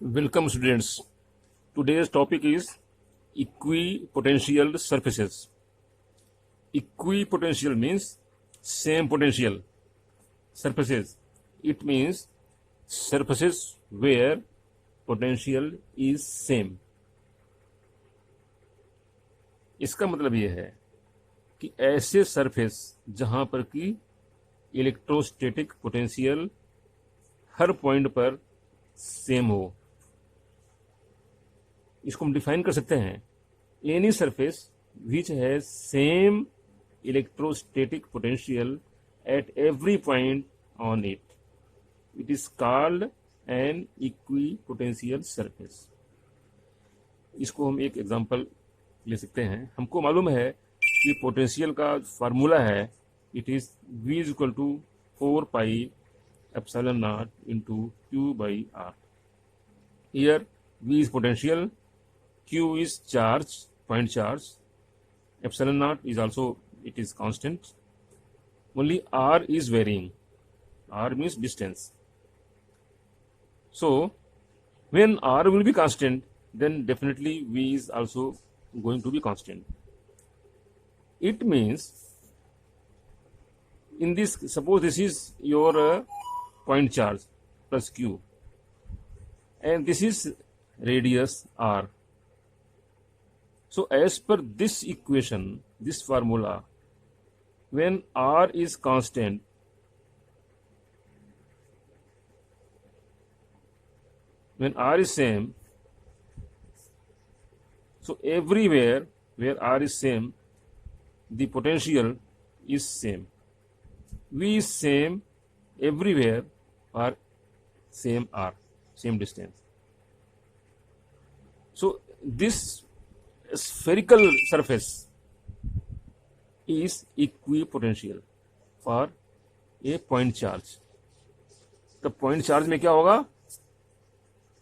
Welcome students. Today's topic is equipotential surfaces. Equipotential means same potential. Surfaces, it means surfaces where potential is same. इसका मतलब यह है कि ऐसे surface जहां पर कि इलेक्ट्रोस्टैटिक पोटेंशियल हर पॉइंट पर सेम हो, इसको हम डिफाइन कर सकते हैं any surface which has same electrostatic potential at every point on it, it is called an equipotential surface. इसको हम एक एग्जांपल ले सकते हैं. हमको मालूम है कि पोटेंशियल का फार्मूला है, it is v is equal to 4 pi epsilon not into Q by R. Here v is potential, q is charge, point charge, epsilon naught is also, it is constant, only r is varying. R means distance. So when r will be constant, then definitely v is also going to be constant. It means in this, suppose this is your point charge plus q and this is radius r. So as per this equation, this formula, when r is constant, when r is same, so everywhere where r is same, the potential is same. V is same everywhere or same r, same distance. So this spherical surface is equipotential for a point charge. तो point charge में क्या होगा?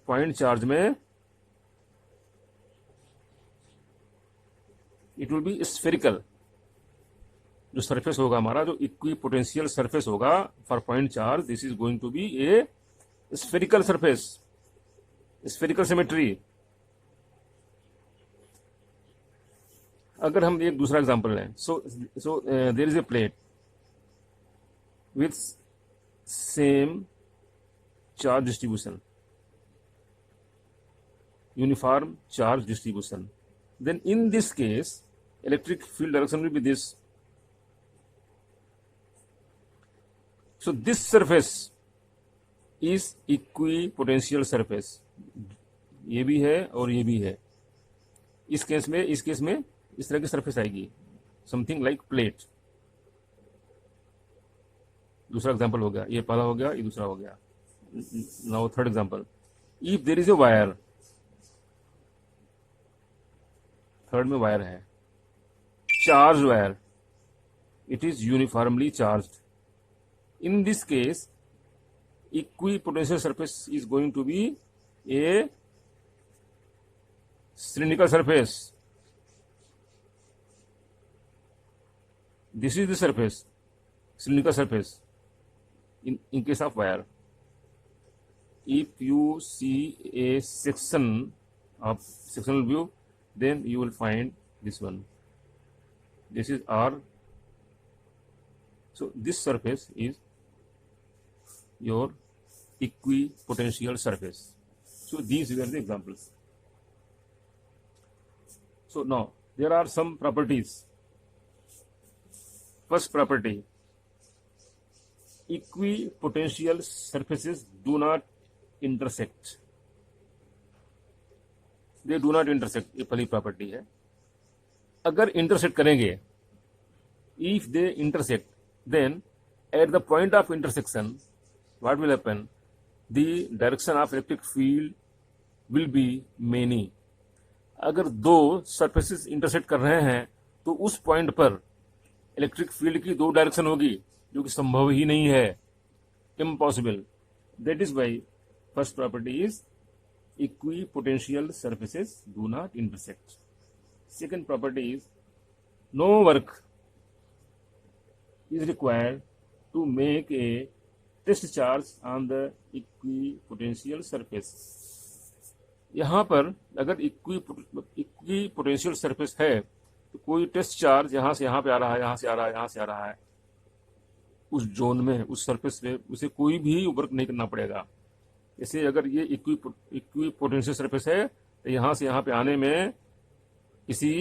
Point charge में it will be spherical. जो surface होगा हमारा, जो equipotential surface होगा for point charge, this is going to be a spherical surface, spherical symmetry. अगर हम एक दूसरा एग्जांपल लें, so there is a plate with same charge distribution, uniform charge distribution, then in this case electric field direction will be this. So this surface is equipotential surface. ये भी है और ये भी है. इस केस में इस तरह की सरफेस आएगी, समथिंग लाइक प्लेट. दूसरा एग्जांपल हो गया, ये पहला हो गया, ये दूसरा हो गया. Now third example, if there is a wire, third में वायर है, charge wire, it is uniformly charged. In this case equipotential surface is going to be a cylindrical surface. This is the surface, cylindrical surface in case of wire. If you see a section of sectional view, then you will find this one. This is R. So this surface is your equipotential surface. So these were the examples. So now there are some properties. First property, equipotential surfaces do not intersect. They do not intersect. ये पहली property है. अगर intersect करेंगे, if they intersect, then at the point of intersection, what will happen? The direction of electric field will be many. अगर दो surfaces intersect कर रहे हैं तो उस पॉइंट पर इलेक्ट्रिक फील्ड की दो डायरेक्शन होगी, जो कि संभव ही नहीं है, impossible. That is why first property is equipotential surfaces do not intersect. Second property is no work is required to make a test charge on the equipotential surface. यहाँ पर अगर इक्वी पोटेंशियल सरफेस है तो कोई test charge यहाँ से यहाँ पे आ रहा है, यहाँ से आ रहा है, यहाँ से आ रहा है, उस जोन में, उस सरफेस पे उसे कोई भी वर्क नहीं करना पड़ेगा। जैसे अगर ये इक्वी पोटेंशियल सरफेस है तो यहाँ से यहाँ पे आने में किसी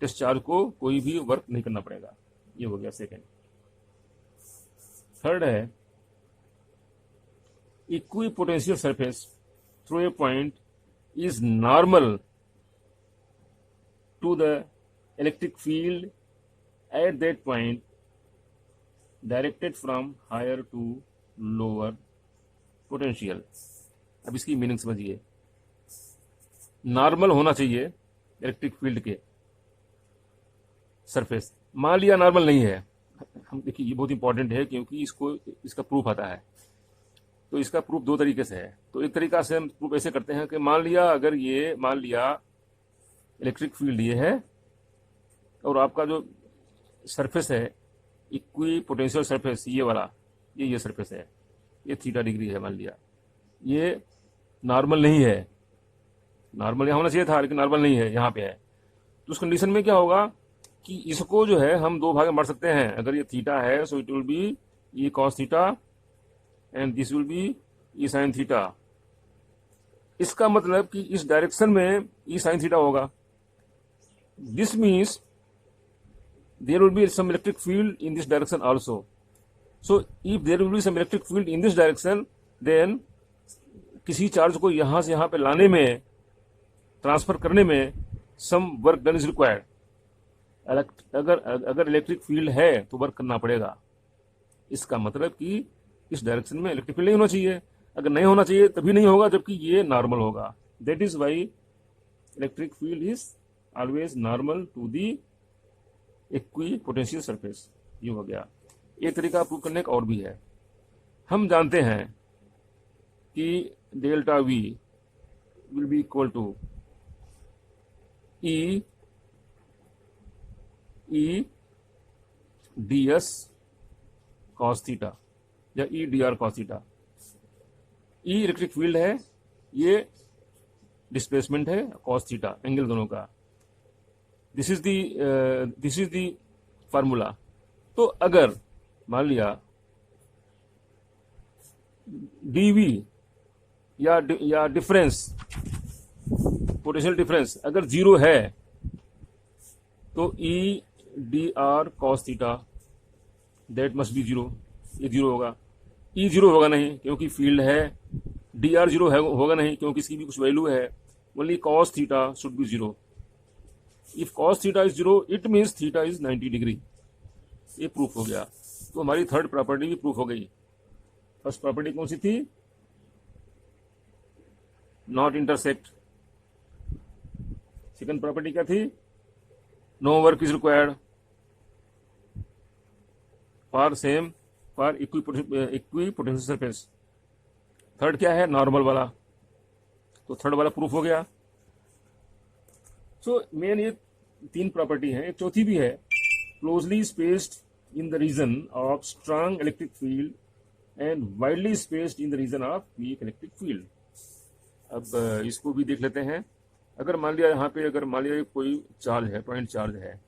टेस्ट चार्ज को कोई भी वर्क नहीं करना पड़ेगा। ये हो गया सेकेंड। थर्ड है equi potential surface through a point is normal to the electric field at that point directed from higher to lower potential। अब इसकी मीनिंग समझिए। नॉर्मल होना चाहिए इलेक्ट्रिक फील्ड के सरफेस। मान लिया नॉर्मल नहीं है, हम देखिए ये बहुत इंपॉर्टेंट है क्योंकि इसका प्रूफ आता है। तो इसका प्रूफ दो तरीके से है। तो एक तरीका से हम प्रूफ ऐसे करते हैं कि मान लिया इलेक्ट्रिक फील्ड ये है और आपका जो सरफेस है इक्वी पोटेंशियल सरफेस ये वाला, ये सरफेस है, ये थीटा डिग्री है। मान लिया ये नॉर्मल नहीं है, नॉर्मल यहाँ होना चाहिए था लेकिन नॉर्मल नहीं है, यहाँ पे है। तो उस कंडीशन में क्या होगा कि इसको जो है हम दो भाग में बांट सकते हैं। अगर ये थीटा है so it will be E cos theta and this will be E sine theta. इसका मतलब कि इस डायरेक्शन में ई साइन थीटा होगा। This means there will be some electric field in this direction also. So if there will be some electric field in this direction then किसी charge को यहां से यहां पे लाने में, ट्रांसफर करने में some work done is required. अगर इलेक्ट्रिक फील्ड है तो वर्क करना पड़ेगा। इसका मतलब कि इस डायरेक्शन में इलेक्ट्रिक फील्ड नहीं होना चाहिए। अगर नहीं होना चाहिए तभी नहीं होगा जबकि ये नॉर्मल होगा। That is why electric field is always normal to the equipotential surface. ये हो गया। एक तरीका प्रूव करने का और भी है। हम जानते हैं कि delta V will be equal to E d s cos theta या E d r cos theta. E electric field है, ये डिस्प्लेसमेंट है, कॉस थीटा एंगल दोनों का। This is the formula. तो अगर मान लिया डीवी या डिफरेंस, पोटेंशियल डिफरेंस अगर जीरो है तो E d r cos theta that must be zero. ये जीरो होगा। ई जीरो होगा नहीं क्योंकि फील्ड है। डी आर जीरो होगा नहीं क्योंकि इसकी भी कुछ वैल्यू है। Only cos theta should be zero. If cos theta is zero it means theta is 90 degree. ये प्रूफ हो गया। तो हमारी थर्ड प्रॉपर्टी भी प्रूफ हो गई। फर्स्ट प्रॉपर्टी कौन सी थी? Not intersect. सेकंड प्रॉपर्टी क्या थी? No work is required for equipotential surface. Third क्या है? नॉर्मल वाला। तो थर्ड वाला प्रूफ हो गया। सो मेन ये तीन प्रॉपर्टी है। एक चौथी भी है, closely spaced in the region of strong electric field and widely spaced in the region of weak electric field. अब इसको भी देख लेते हैं। अगर मान लिया यहाँ पे, अगर मान लिया कोई चार्ज है, पॉइंट चार्ज है,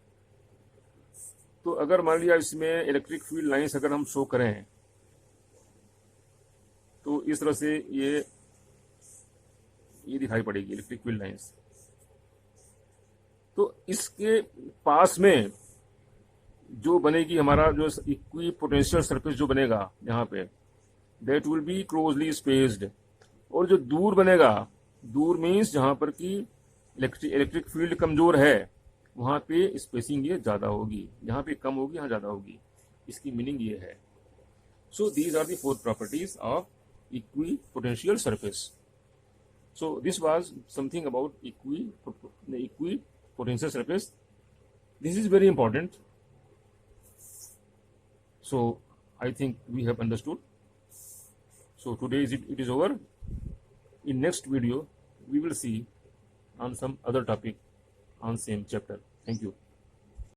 तो अगर मान लिया इसमें इलेक्ट्रिक फील्ड लाइंस अगर हम शो करें तो इस तरह से ये दिखाई पड़ेगी इलेक्ट्रिक फील्ड लाइंस। तो इसके पास में जो बनेगी हमारा जो इक्वी पोटेंशियल सरफेस जो बनेगा यहाँ पे, that will be closely spaced. और जो दूर बनेगा, दूर मीन्स जहां पर कि इलेक्ट्रिक फील्ड कमजोर है वहां पे स्पेसिंग ये ज्यादा होगी, यहाँ पे कम होगी, यहाँ ज्यादा होगी। इसकी मीनिंग ये है। So these are the four properties of equipotential surface. So this was something about इक्वी potential surface. This is very important. So I think we have understood. So today it is over. In next video we will see on some other topic on same chapter. Thank you.